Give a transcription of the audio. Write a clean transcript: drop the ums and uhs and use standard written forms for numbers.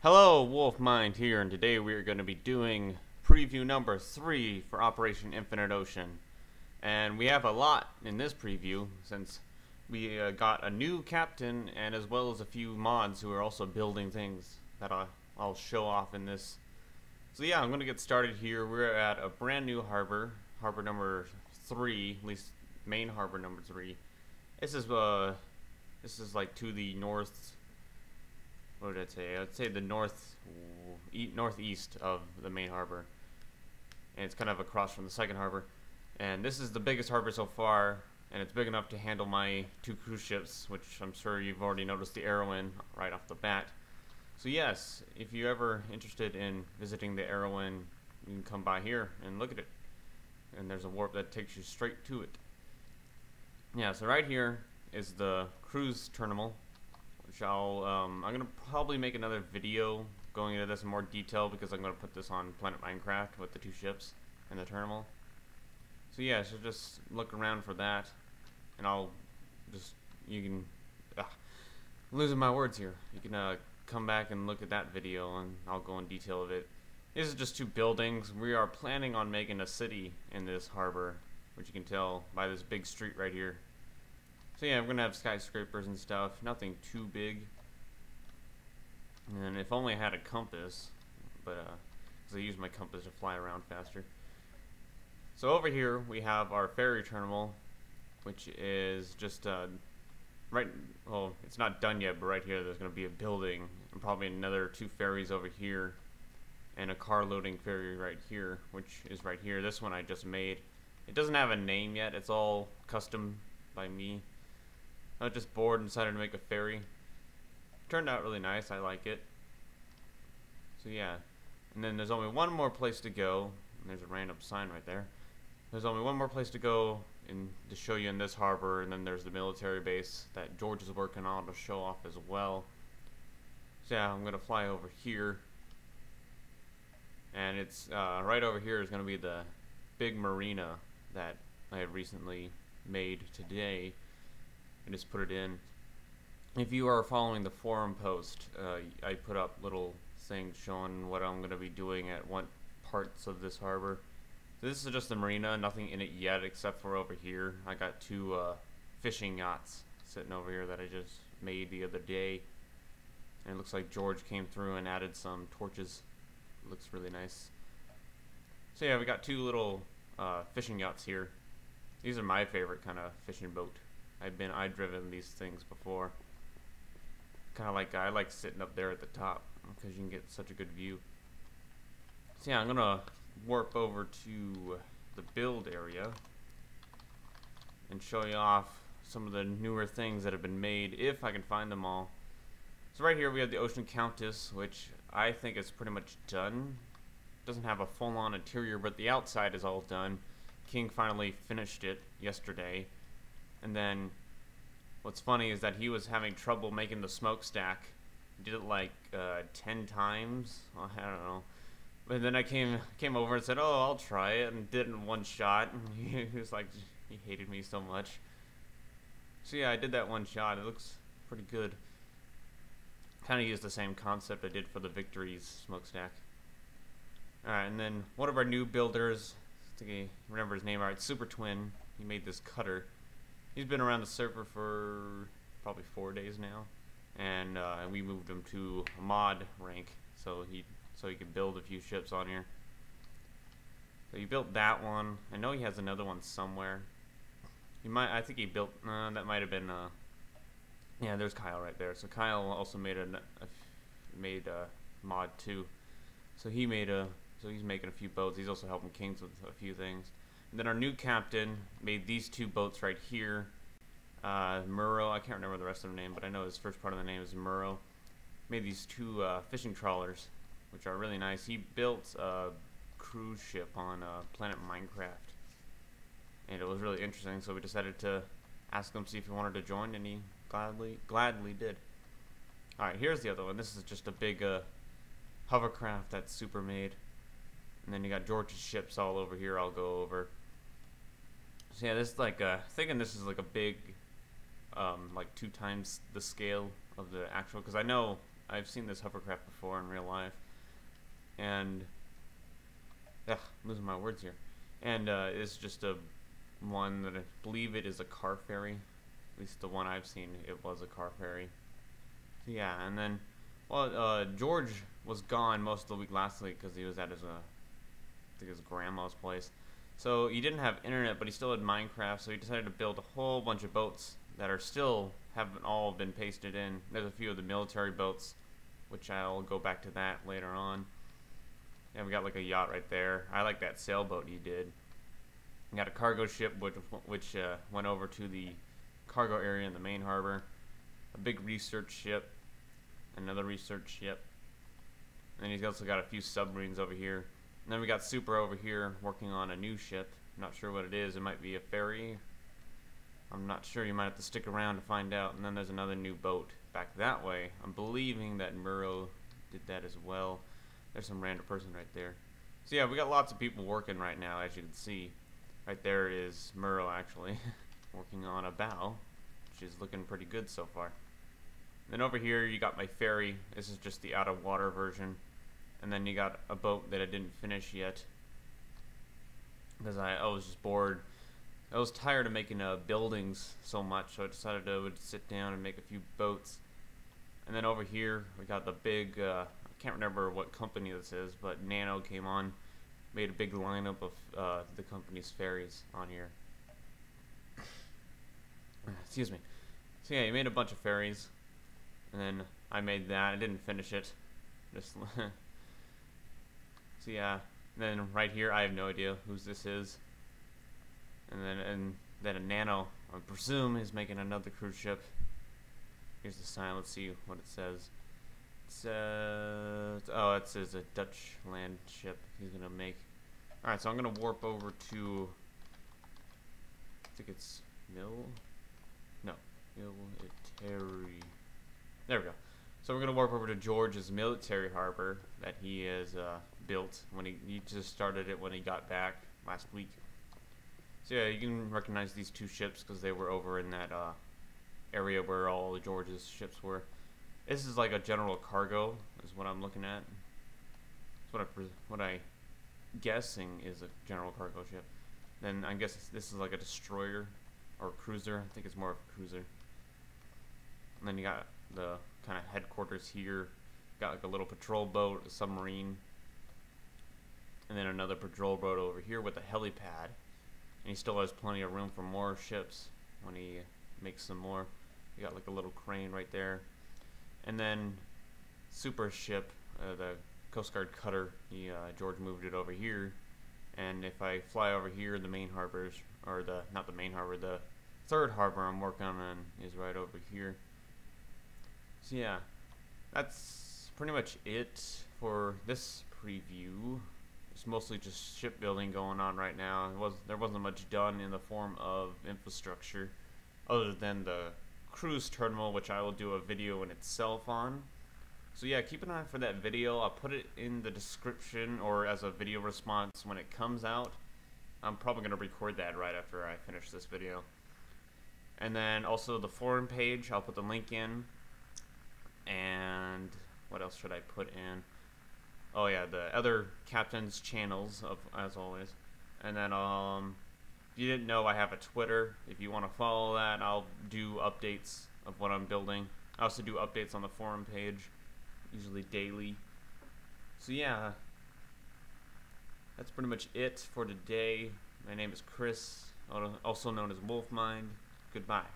Hello, Wolf Mind here, and today we are going to be doing preview number 3 for Operation Infinite Ocean. And we have a lot in this preview since we got a new captain and as well as a few mods who are also building things that I'll show off in this. So yeah, I'm going to get started here. We're at a brand new harbor, harbor number 3, at least main harbor number 3. This is like to the north. What did I say? I'd say the northeast of the main harbor, and it's kind of across from the second harbor. And this is the biggest harbor so far, and it's big enough to handle my 2 cruise ships, which I'm sure you've already noticed the arrow in right off the bat. So yes, if you're ever interested in visiting the Arrowin, you can come by here and look at it. And there's a warp that takes you straight to it. Yeah, so right here is the cruise terminal, which I'm gonna probably make another video going into this in more detail because I'm gonna put this on Planet Minecraft with the 2 ships and the terminal. So yeah, so just look around for that, and you can, I'm losing my words here. You can come back and look at that video, and I'll go in detail of it. This is just 2 buildings. We are planning on making a city in this harbor, which you can tell by this big street right here. So yeah, we're gonna have skyscrapers and stuff, nothing too big. And if only I had a compass, but because I use my compass to fly around faster. So over here we have our ferry terminal, which is just well, it's not done yet, but right here there's gonna be a building and probably another 2 ferries over here, and a car loading ferry right here, which is right here. This one I just made. It doesn't have a name yet. It's all custom by me. I was just bored and decided to make a ferry. Turned out really nice. I like it. So yeah, and then there's only one more place to go. And there's a random sign right there. There's only one more place to go to show you in this harbor, and then there's the military base that George is working on to show off as well. So yeah, I'm gonna fly over here, and it's right over here is gonna be the big marina that I had recently made today. I just put it in. If you are following the forum post, I put up little things showing what I'm going to be doing at what parts of this harbor. So this is just the marina, nothing in it yet except for over here. I got 2 fishing yachts sitting over here that I just made the other day. And it looks like George came through and added some torches. It looks really nice. So yeah, we got 2 little fishing yachts here. These are my favorite kind of fishing boat. I've driven these things before. I like sitting up there at the top because you can get such a good view. So yeah, I'm gonna warp over to the build area and show you off some of the newer things that have been made, if I can find them all. So right here we have the Ocean Countess, which I think is pretty much done. Doesn't have a full-on interior, but the outside is all done. King finally finished it yesterday. And then what's funny is that he was having trouble making the smokestack. He did it like 10 times. Well, I don't know. But then I came over and said, "Oh, I'll try it," and did it in 1 shot. And he was like, he hated me so much. So yeah, I did that 1 shot. It looks pretty good. Kind of used the same concept I did for the Victory's smokestack. Alright, and then one of our new builders, I think I remember his name right, Super Twin. He made this cutter. He's been around the server for probably 4 days now, and we moved him to a mod rank so he could build a few ships on here. So he built that one. I know he has another one somewhere. I think he built. That might have been. Yeah, there's Kyle right there. So Kyle also made a mod too. So he's making a few boats. He's also helping Kings with a few things. And then our new captain made these 2 boats right here. Murrow, I can't remember the rest of the name, but I know his first part of the name is Murrow. Made these 2 fishing trawlers, which are really nice. He built a cruise ship on Planet Minecraft, and it was really interesting. So we decided to ask him see if he wanted to join, and he gladly did. All right, here's the other one. This is just a big hovercraft that Super made. And then you got George's ships all over here. I'll go over. So yeah, this is like thinking this is like a big, like 2 times the scale of the actual. Because I know I've seen this hovercraft before in real life, and I'm losing my words here. And it's just a one that I believe it is a car ferry. At least the one I've seen, it was a car ferry. So yeah, and then, well, George was gone most of the week last week because he was at his, I think his grandma's place. So he didn't have internet, but he still had Minecraft, so he decided to build a whole bunch of boats that are still, haven't all been pasted in. There's a few of the military boats, which I'll go back to that later on. And we got like a yacht right there. I like that sailboat he did. We got a cargo ship which went over to the cargo area in the main harbor. A big research ship. Another research ship. And then he's also got a few submarines over here. And then we got Super over here working on a new ship. I'm not sure what it is. It might be a ferry. I'm not sure. You might have to stick around to find out. And then there's another new boat back that way. I'm believing that Muro did that as well. There's some random person right there. So yeah, we got lots of people working right now, as you can see. Right there is Muro actually working on a bow, which is looking pretty good so far. Then over here you got my ferry. This is just the out of water version. And then you got a boat that I didn't finish yet because I was just bored. I was tired of making buildings so much, so I decided I would sit down and make a few boats. And then over here we got the big I can't remember what company this is, but Nano came on, made a big lineup of the company's ferries on here. Excuse me. So yeah, he made a bunch of ferries, and then I made that. I didn't finish it. Just so yeah. And then right here, I have no idea whose this is. And then a Nano, I presume, is making another cruise ship. Here's the sign. Let's see what it says. Oh, it says a Dutch land ship he's gonna make. Alright, so I'm gonna warp over to, I think it's military. There we go. So we're gonna warp over to George's military harbor that he has built when he just started it when he got back last week. So yeah, you can recognize these two ships because they were over in that area where all of George's ships were. This is like a general cargo, is what I'm looking at. That's what I guessing is a general cargo ship. Then I guess this is like a destroyer or a cruiser. I think it's more of a cruiser. And then you got the kind of headquarters here. Got like a little patrol boat, a submarine, and then another patrol boat over here with a helipad. And he still has plenty of room for more ships when he makes some more. You got like a little crane right there. And then Super ship, the Coast Guard cutter, George moved it over here. And if I fly over here, the main harbors, or not the main harbor, the third harbor I'm working on is right over here. So yeah, that's pretty much it for this preview. It's mostly just shipbuilding going on right now. There wasn't much done in the form of infrastructure, other than the cruise terminal, which I will do a video in itself on. So yeah, keep an eye for that video. I'll put it in the description or as a video response when it comes out. I'm probably going to record that right after I finish this video. And then also the forum page, I'll put the link in. And what else should I put in? Oh yeah, the other captain's channels, as always. And then if you didn't know, I have a Twitter. If you want to follow that, I'll do updates of what I'm building. I also do updates on the forum page, usually daily. So yeah, that's pretty much it for today. My name is Chris, also known as Wolfmind. Goodbye.